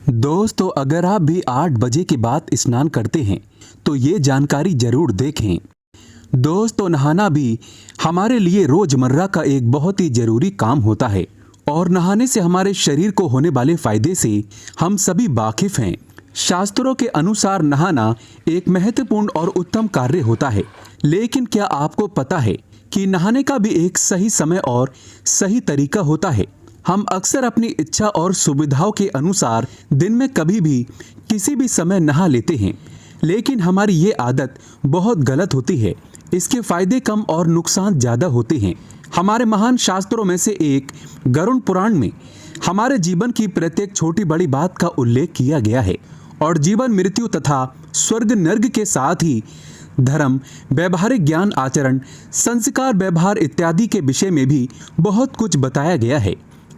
दोस्तों, अगर आप भी 8 बजे के बाद स्नान करते हैं तो ये जानकारी जरूर देखें। दोस्तों, नहाना भी हमारे लिए रोजमर्रा का एक बहुत ही जरूरी काम होता है और नहाने से हमारे शरीर को होने वाले फायदे से हम सभी वाकिफ हैं। शास्त्रों के अनुसार नहाना एक महत्वपूर्ण और उत्तम कार्य होता है, लेकिन क्या आपको पता है कि नहाने का भी एक सही समय और सही तरीका होता है। हम अक्सर अपनी इच्छा और सुविधाओं के अनुसार दिन में कभी भी किसी भी समय नहा लेते हैं, लेकिन हमारी ये आदत बहुत गलत होती है। इसके फायदे कम और नुकसान ज़्यादा होते हैं। हमारे महान शास्त्रों में से एक गरुड़ पुराण में हमारे जीवन की प्रत्येक छोटी बड़ी बात का उल्लेख किया गया है और जीवन मृत्यु तथा स्वर्ग नर्क के साथ ही धर्म, व्यवहारिक ज्ञान, आचरण, संस्कार, व्यवहार इत्यादि के विषय में भी बहुत कुछ बताया गया है।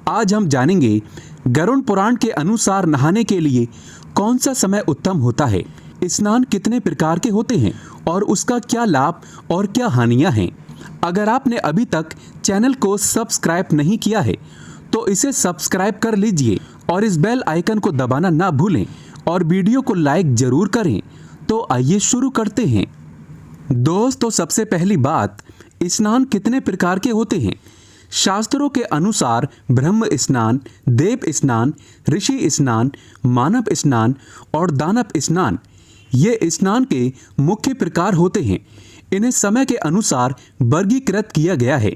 आज हम जानेंगे गरुड़ पुराण के अनुसार नहाने के लिए कौन सा समय उत्तम होता है, स्नान कितने प्रकार के होते हैं और उसका क्या लाभ और क्या हानियां हैं। अगर आपने अभी तक चैनल को सब्सक्राइब नहीं किया है तो इसे सब्सक्राइब कर लीजिए और इस बेल आइकन को दबाना ना भूलें और वीडियो को लाइक जरूर करें। तो आइए शुरू करते हैं। दोस्तों, सबसे पहली बात, स्नान कितने प्रकार के होते हैं। शास्त्रों के अनुसार ब्रह्म स्नान, देव स्नान, ऋषि स्नान, मानव स्नान और दानव स्नान ये स्नान के मुख्य प्रकार होते हैं। इन्हें समय के अनुसार वर्गीकृत किया गया है।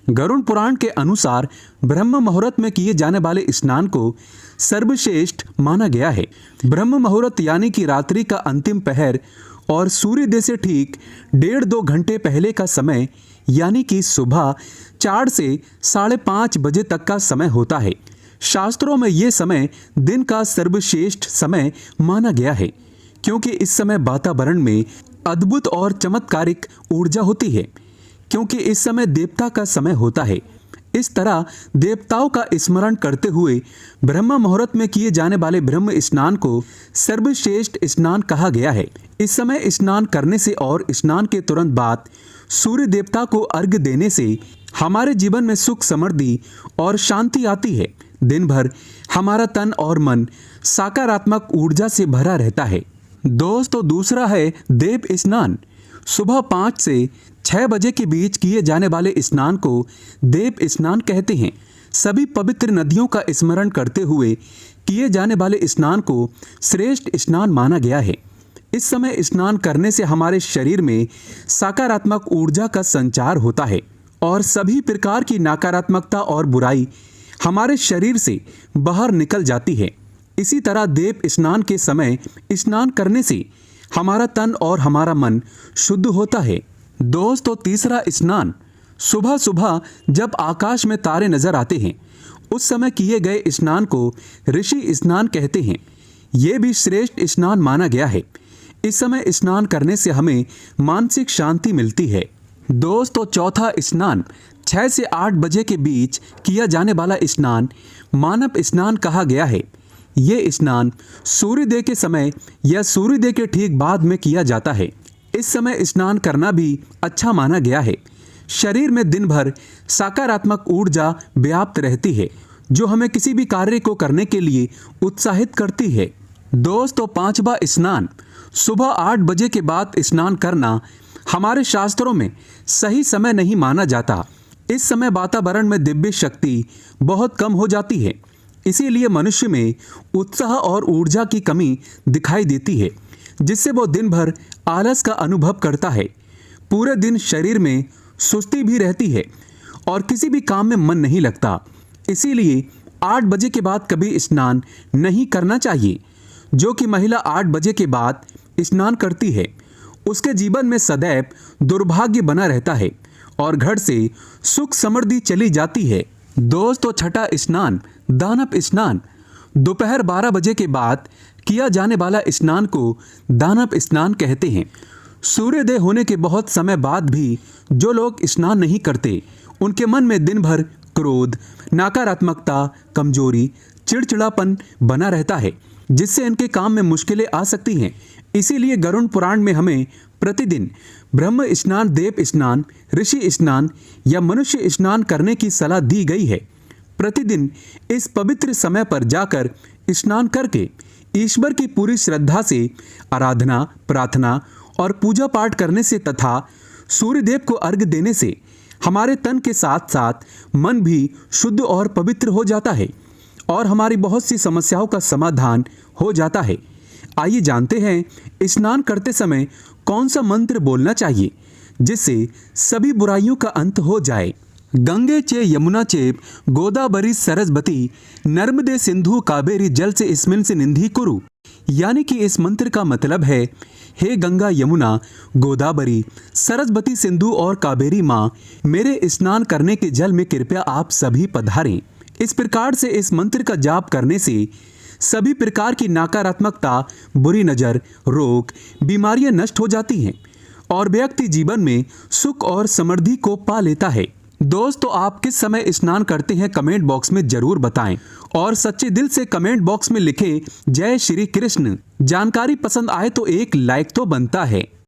गरुड़ पुराण के अनुसार ब्रह्म मुहूर्त में किए जाने वाले स्नान को सर्वश्रेष्ठ माना गया है। ब्रह्म मुहूर्त यानी कि रात्रि का अंतिम पहर और सूर्योदय से ठीक 1.5-2 घंटे पहले का समय यानी कि सुबह 4 से 5:30 बजे तक का समय होता है। शास्त्रों में ये समय दिन का सर्वश्रेष्ठ समय माना गया है, क्योंकि इस समय वातावरण में अद्भुत और चमत्कारिक ऊर्जा होती है, क्योंकि इस समय देवता का समय होता है। इस तरह देवताओं का स्मरण करते हुए ब्रह्म मुहूर्त में किए जाने वाले ब्रह्म स्नान को सर्वश्रेष्ठ स्नान कहा गया है। इस समय स्नान करने से और स्नान के तुरंत बाद सूर्य देवता को अर्घ्य देने से हमारे जीवन में सुख, समृद्धि और शांति आती है। दिन भर हमारा तन और मन सकारात्मक ऊर्जा से भरा रहता है। दोस्तों, दूसरा है देव स्नान। सुबह 5 से 6 बजे के बीच किए जाने वाले स्नान को देव स्नान कहते हैं। सभी पवित्र नदियों का स्मरण करते हुए किए जाने वाले स्नान को श्रेष्ठ स्नान माना गया है। इस समय स्नान करने से हमारे शरीर में सकारात्मक ऊर्जा का संचार होता है और सभी प्रकार की नकारात्मकता और बुराई हमारे शरीर से बाहर निकल जाती है। इसी तरह देव स्नान के समय स्नान करने से हमारा तन और हमारा मन शुद्ध होता है। दोस्तों, तीसरा स्नान, सुबह सुबह जब आकाश में तारे नजर आते हैं उस समय किए गए स्नान को ऋषि स्नान कहते हैं। ये भी श्रेष्ठ स्नान माना गया है। इस समय स्नान करने से हमें मानसिक शांति मिलती है। दोस्तों, चौथा स्नान, 6 से 8 बजे के बीच किया जाने वाला स्नान मानव स्नान कहा गया है। ये स्नान सूर्योदय के समय या सूर्योदय के ठीक बाद में किया जाता है। इस समय स्नान करना भी अच्छा माना गया है। शरीर में दिन भर सकारात्मक ऊर्जा व्याप्त रहती है, जो हमें किसी भी कार्य को करने के लिए उत्साहित करती है। दोस्तों, पांचवा स्नान, सुबह 8 बजे के बाद स्नान करना हमारे शास्त्रों में सही समय नहीं माना जाता। इस समय वातावरण में दिव्य शक्ति बहुत कम हो जाती है, इसीलिए मनुष्य में उत्साह और ऊर्जा की कमी दिखाई देती है, जिससे वो दिन भर आलस का अनुभव करता है। पूरे दिन शरीर में सुस्ती भी रहती है और किसी भी काम में मन नहीं लगता। इसीलिए 8 बजे के बाद कभी स्नान नहीं करना चाहिए। जो कि महिला 8 बजे के बाद स्नान करती है उसके जीवन में सदैव दुर्भाग्य बना रहता है और घर से सुख समृद्धि चली जाती है। दोस्तों, छठा स्नान, दानव स्नान। दोपहर 12 बजे के बाद किया जाने वाला स्नान को दानव स्नान कहते हैं। सूर्योदय होने के बहुत समय बाद भी जो लोग स्नान नहीं करते उनके मन में दिन भर क्रोध, नकारात्मकता, कमजोरी, चिड़चिड़ापन बना रहता है, जिससे इनके काम में मुश्किलें आ सकती हैं। इसीलिए गरुड़ पुराण में हमें प्रतिदिन ब्रह्म स्नान, देव स्नान, ऋषि स्नान या मनुष्य स्नान करने की सलाह दी गई है। प्रतिदिन इस पवित्र समय पर जाकर स्नान करके ईश्वर की पूरी श्रद्धा से आराधना, प्रार्थना और पूजा पाठ करने से तथा सूर्यदेव को अर्घ्य देने से हमारे तन के साथ साथ मन भी शुद्ध और पवित्र हो जाता है और हमारी बहुत सी समस्याओं का समाधान हो जाता है। आइए जानते हैं स्नान करते समय कौन सा मंत्र बोलना चाहिए जिससे सभी बुराइयों का अंत हो जाए। गंगे चे यमुना चेप गोदावरी सरस्वती नर्मदे सिंधु कावेरी जल से स्मिन से निंधी कुरु। यानी कि इस मंत्र का मतलब है, हे गंगा यमुना गोदावरी सरस्वती सिंधु और कावेरी माँ, मेरे स्नान करने के जल में कृपया आप सभी पधारें। इस प्रकार से इस मंत्र का जाप करने से सभी प्रकार की नकारात्मकता, बुरी नज़र, रोग, बीमारियां नष्ट हो जाती हैं और व्यक्ति जीवन में सुख और समृद्धि को पा लेता है। दोस्तों, आप किस समय स्नान करते हैं कमेंट बॉक्स में जरूर बताएं और सच्चे दिल से कमेंट बॉक्स में लिखें जय श्री कृष्ण। जानकारी पसंद आए तो एक लाइक तो बनता है।